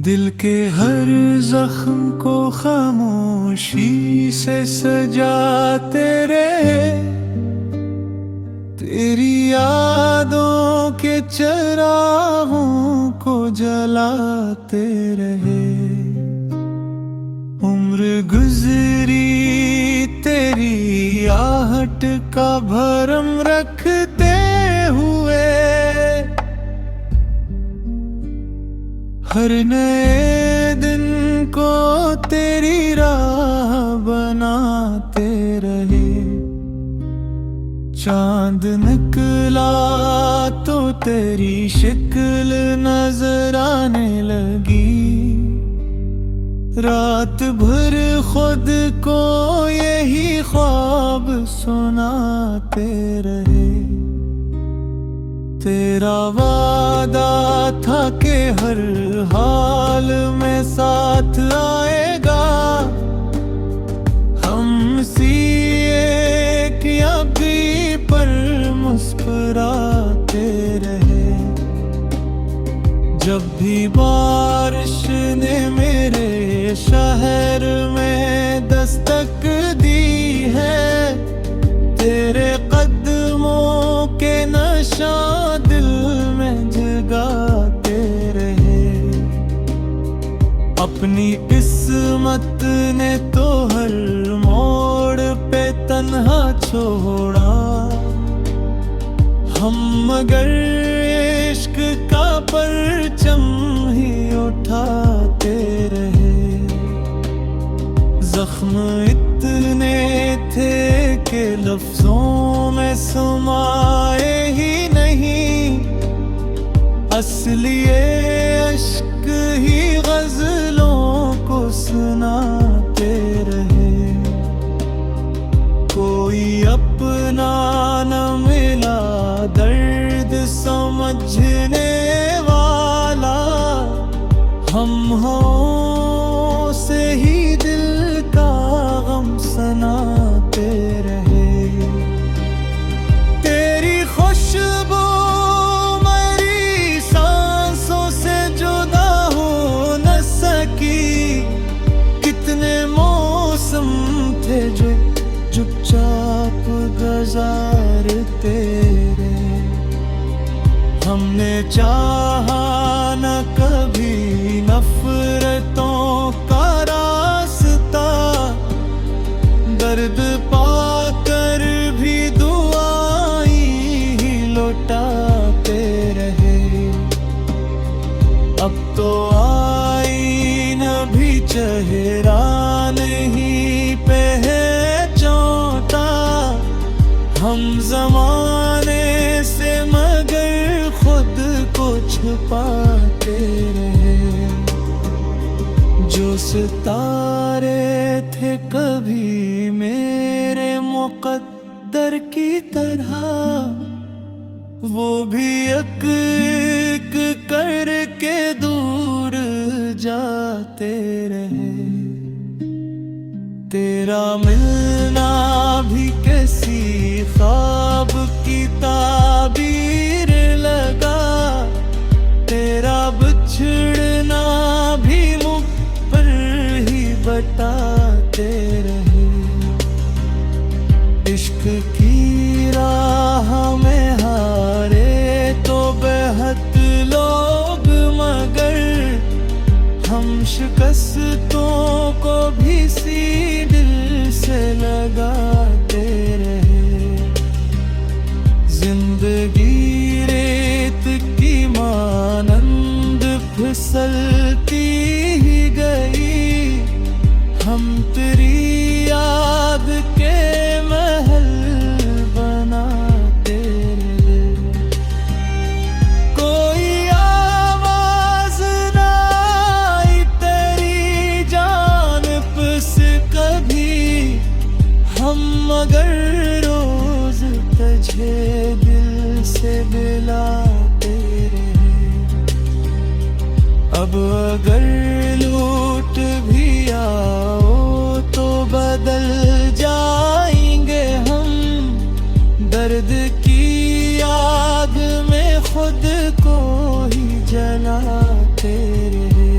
दिल के हर जख्म को खामोशी से सजाते रहे, तेरी यादों के चिरागों को जलाते रहे। उम्र गुजरी तेरी आहट का भरम रखते हुए, हर नए दिन को तेरी राह बनाते रहे। चांद निकला तो तेरी शिक्ल नजर आने लगी, रात भर खुद को यही ख्वाब सुनाते रहे। तेरा वादा था कि हर हाल में साथ आएगा, हम सी एक या भी पर मुस्कुराते रहे। जब भी बारिश ने मेरे शहर में दस्तक दी है, तेरे कदमों के नशा दिल में जगाते रहे। अपनी किस्मत ने तो हर मोड़ पे तन्हा छोड़ा, हम मगर इश्क का परचम ही उठाते रहे। जख्म इतने थे कि लफ्जों में समाए ही नहीं, असली अश्क ही गजलों को सुनाते रहे। कोई अपना न मिला दर्द समझने वाला, हम हों से ही दिल का गम सनाते रहे। तेरी खुशबू मेरी सांसों से जुदा हो न सकी, कितने मौसम थे जो चुपचाप गुजारते रहे। हमने चाहा न कभी नफरतों का रास्ता, दर्द पाकर भी दुआएं ही लौटाते रहे। अब तो आईना भी चेहरा नहीं पहचानता, हम जमाने से मगर खुद को छुपाते रहे। जो सितारे थे कभी मेरे मुक़द्दर की तरह, वो भी एक एक करके दूर जाते रहे। तेरा मिलना भी कैसी ख्वाब की ताबीर लगा, तेरा बिछड़ना भी मुझ पर ही बताते रहे। इश्क की राह में हारे तो बेहद लोग, मगर हम शिकस्तों को भी सी दिल से लगाते रहे। जिंदगी रेत की मानंद फिसलती ही गई, हम तेरी याद के महल बनाते रहे। कोई आवाज ना आई तेरी जानिब से कभी, हम मगर रोज तुझे दिल से मिलाते रहे। अब अगर लूट भी आओ तो बदल जाएंगे हम, दर्द की आग में खुद को ही जलाते रहे।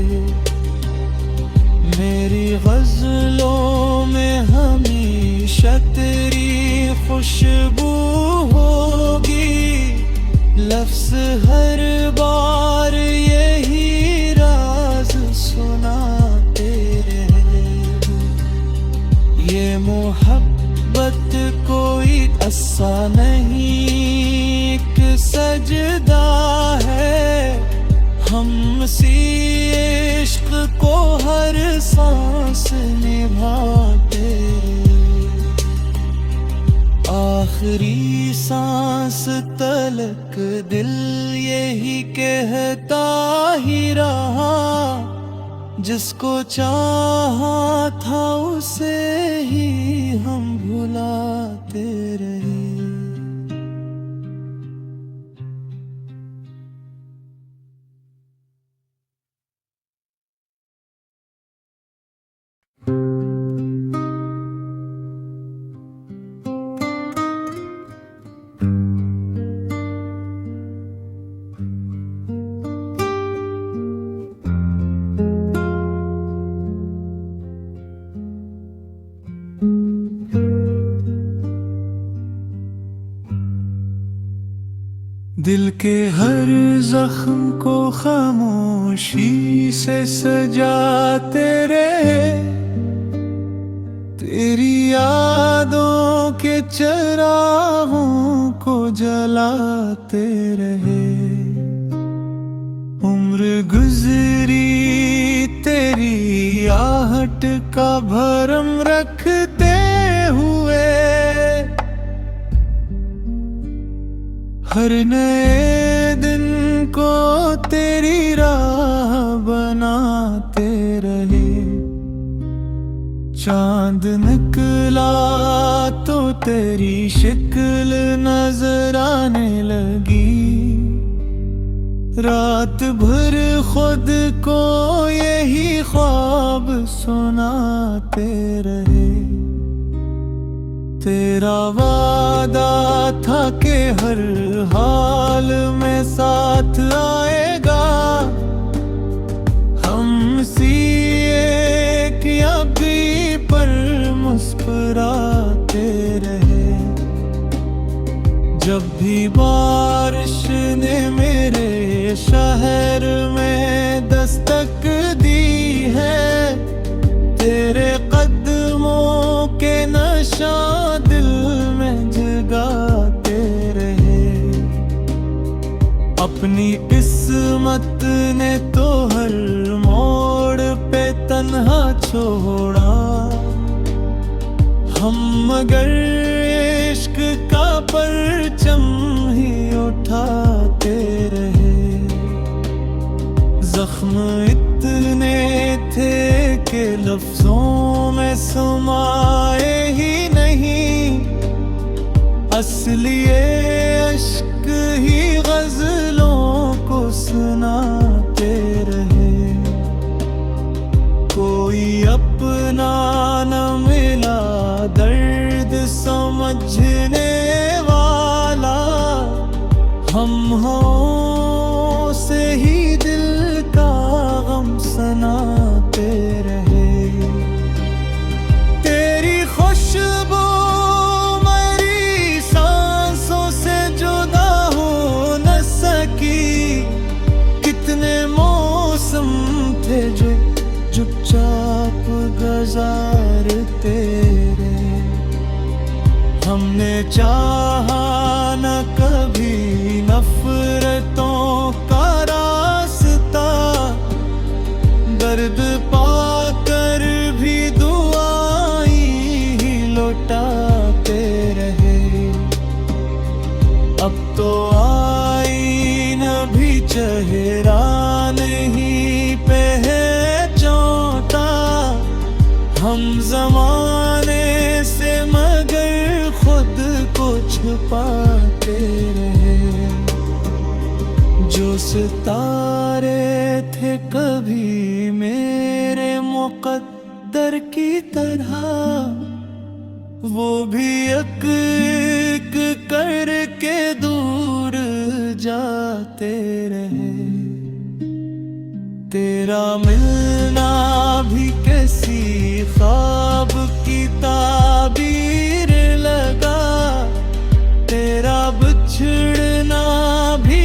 लफ्ज़ हर बार यही राज सुनाते रहे। ये मोहब्बत कोई असा नहीं, एक सजदा है। हम सी इश्क को हर सांस निभाते, आखिरी सांस तलक दिल यही कहता ही रहा, जिसको चाहा था उसे ही हम भुलाते रहे। दिल के हर जख्म को खामोशी से सजाते रहे, तेरी यादों के चिरागों को जलाते रहे। उम्र गुजरी तेरी आहट का भरम रखते हुए, हर नए दिन को तेरी राह बनाते रहे। चांद निकला तो तेरी शिक्ल नजर आने लगी, रात भर खुद को यही ख्वाब सुनाते रहे। तेरा वादा था कि हर हाल में साथ आएगा, हम सी एक यादी पर मुस्कुराते रहे। जब भी बारिश ने मेरे शहर में दस्तक दी है, तेरे कदमों के नशा दिल में जगाते रहे। अपनी किस्मत ने तो हर मोड़ पे तन्हा छोड़ा, हम मगर इश्क का परचम ही उठाते रहे। जख्म इतने थे कि लफ्जों में समाए ही नहीं, असली अश्क ही गजलों को सुनाते रहे। कोई अपना न मिला दर्द समझने वाला, हम हों से ही दिल का गम सुनाते रहे। तेरी खुशबू मेरी सांसों से जुदा हो न सकी, कितने मौसम थे जो चुपचाप गुजारते रहे। हमने चाहा न कभी नफरतों का रास्ता, दर्द पाकर भी दुआएं ही लौटाते रहे। अब तो आईना भी चेहरा नहीं पहचानता, हम जमाने से मगर खुद को छुपाते रहे। जो सितारे थे कभी मेरे मुक़द्दर की तरह, वो भी एक एक करके दूर जाते रहे। तेरा मिलना भी कैसी ख्वाब की ताबीर लगा, तेरा बिछड़ना भी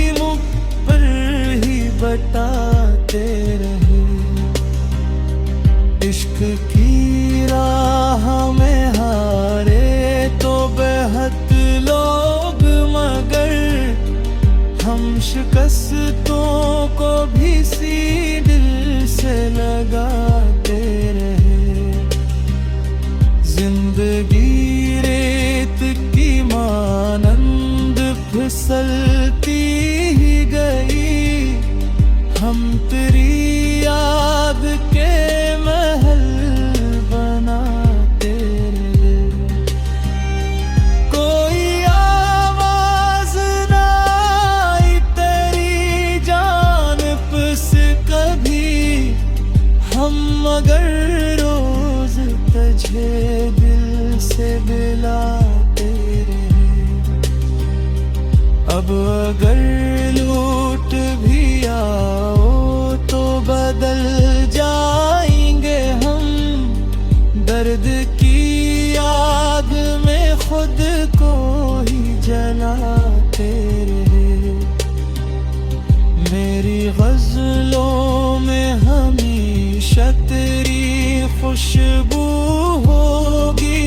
शिकस्तों को भी सी दिल से लगाते रहे। जिंदगी रेत की मानंद फिसलती ही गई। हम तेरी याद के महल बनाते रहे। कोई आवाज ना आई तेरी जानिब से कभी। हम मगर रोज तुझे दिल से बुलाते रहे। अब अगर लूट भी आओ तो बदल जाएंगे हम। दर्द की आग में खुद को ही जलाते रहे। मेरी गज़लों में हमेशा तेरी खुशबू होगी।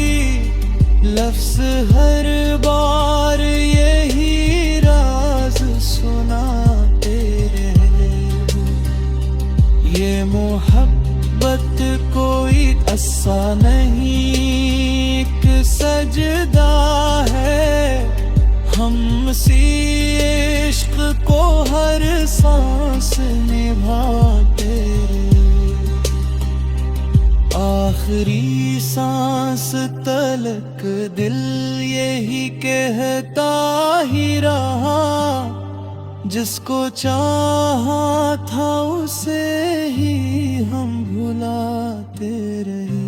लफ्ज़ हर बार यही राज सुनाते रहे। ये मोहब्बत कोई ऐसा नहीं, एक सजदा है। हम सी इश्क को हर सांस निभाते रहे। आखिरी सांस तलक दिल यही कहता ही रहा। जिसको चाहा था उसे ही हम भुलाते रहे।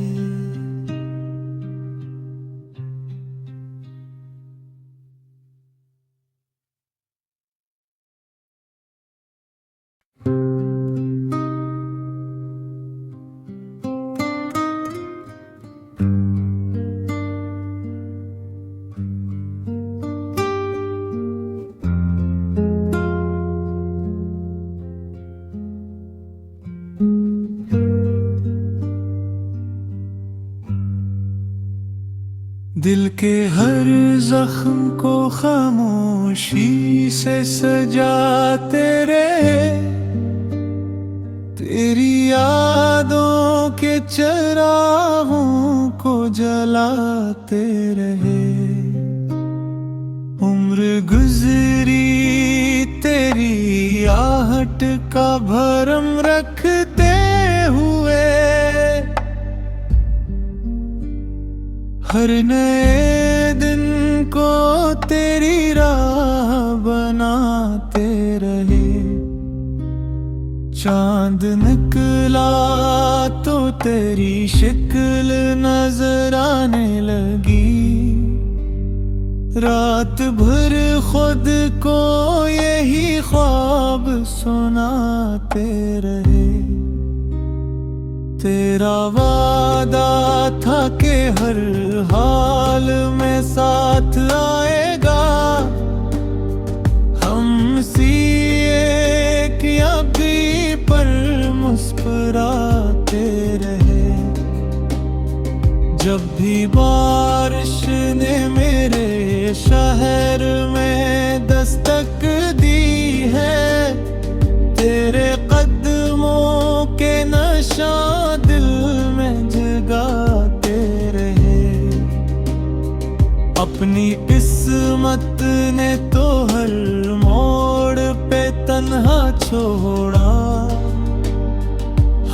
दिल के हर जख्म को खामोशी से सजाते रहे। तेरी यादों के चिरागों को जलाते रहे। उम्र गुजरी तेरी आहट का भरम रखते हुए। हर नए दिन को तेरी राह बनाते रहे। चांद निकला तो तेरी शिक्ल नजर आने लगी। रात भर खुद को यही ख्वाब सुनाते रहे। तेरा वादा था कि हर हाल में साथ आएगा। हम सी एक यादी पर मुस्कुराते रहे। जब भी बारिश ने मेरे शहर में दस्तक दी है। तेरे कदमों के नशा दिल में जगाते रहे। अपनी किस्मत ने तो हर मोड़ पे तन्हा छोड़ा।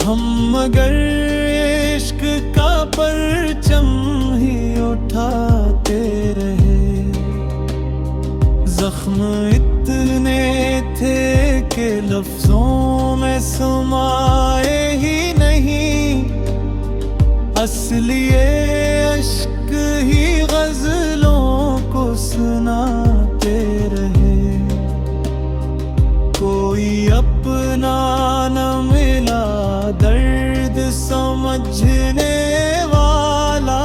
हम मगर इश्क का परचम ही उठाते रहे। जख्म इतने थे कि लफ्जों में समाए ही नहीं। असली अश्क ही गजलों को सुनाते रहे। कोई अपना न मिला दर्द समझने वाला।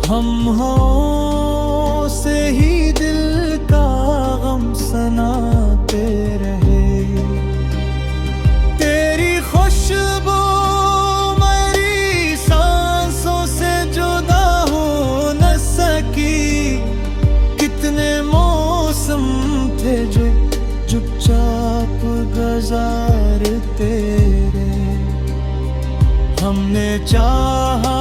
हम हों से ही दिल का गम सनाते रहे। तेरी खुशबू मेरी सांसों से जुदा चाहा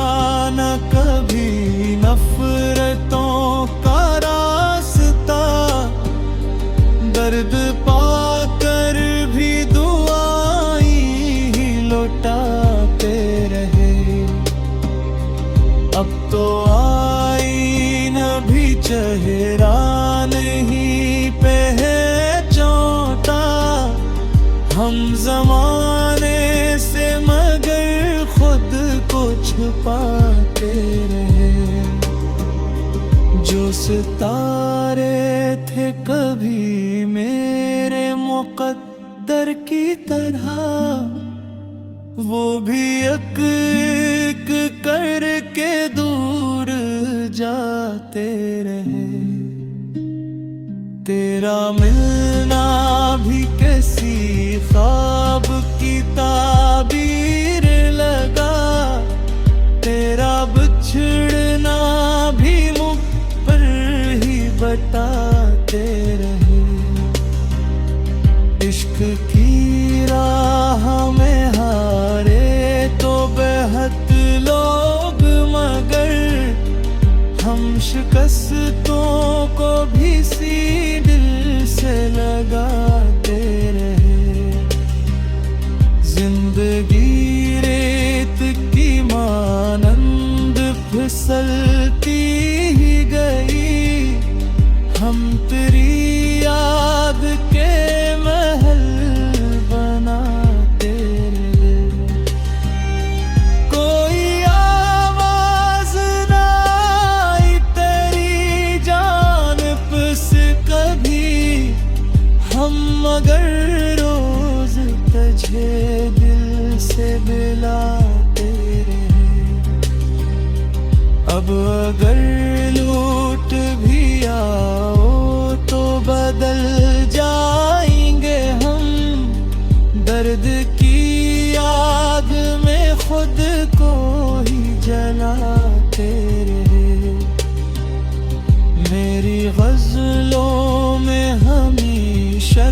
न कभी नफरतों का रास्ता, दर्द पाकर भी दुआएं ही लौटाते रहे। अब तो आईना भी चेहरा नहीं पहचानता, हम जमाने से मगर खुद को छुपाते रहे। जो सितारे थे कभी मेरे मुक़द्दर की तरह, वो भी एक एक करके दूर जाते रहे। तेरा मिलना भी किसी ख्वाब की ताबीर लगा, तेरा बिछड़ना भी मुझ पर ही बताते रहे। इश्क की राह में हारे तो बेहद लोग, मगर हम शिकस्तों को भी सी दिल से लगाते रहे। जिंदगी रेत की मानंद फिसलती ही गई, हम तेरी याद के महल बनाते रहे। कोई आवाज ना आई तेरी जानिब से कभी, हम मगर रोज तुझे दिल से बुलाते रहे। अब अगर लूट भी आओ तो बदल जाएंगे हम, दर्द की आग में खुद को ही जलाते रहे। मेरी गज़लों में हमेशा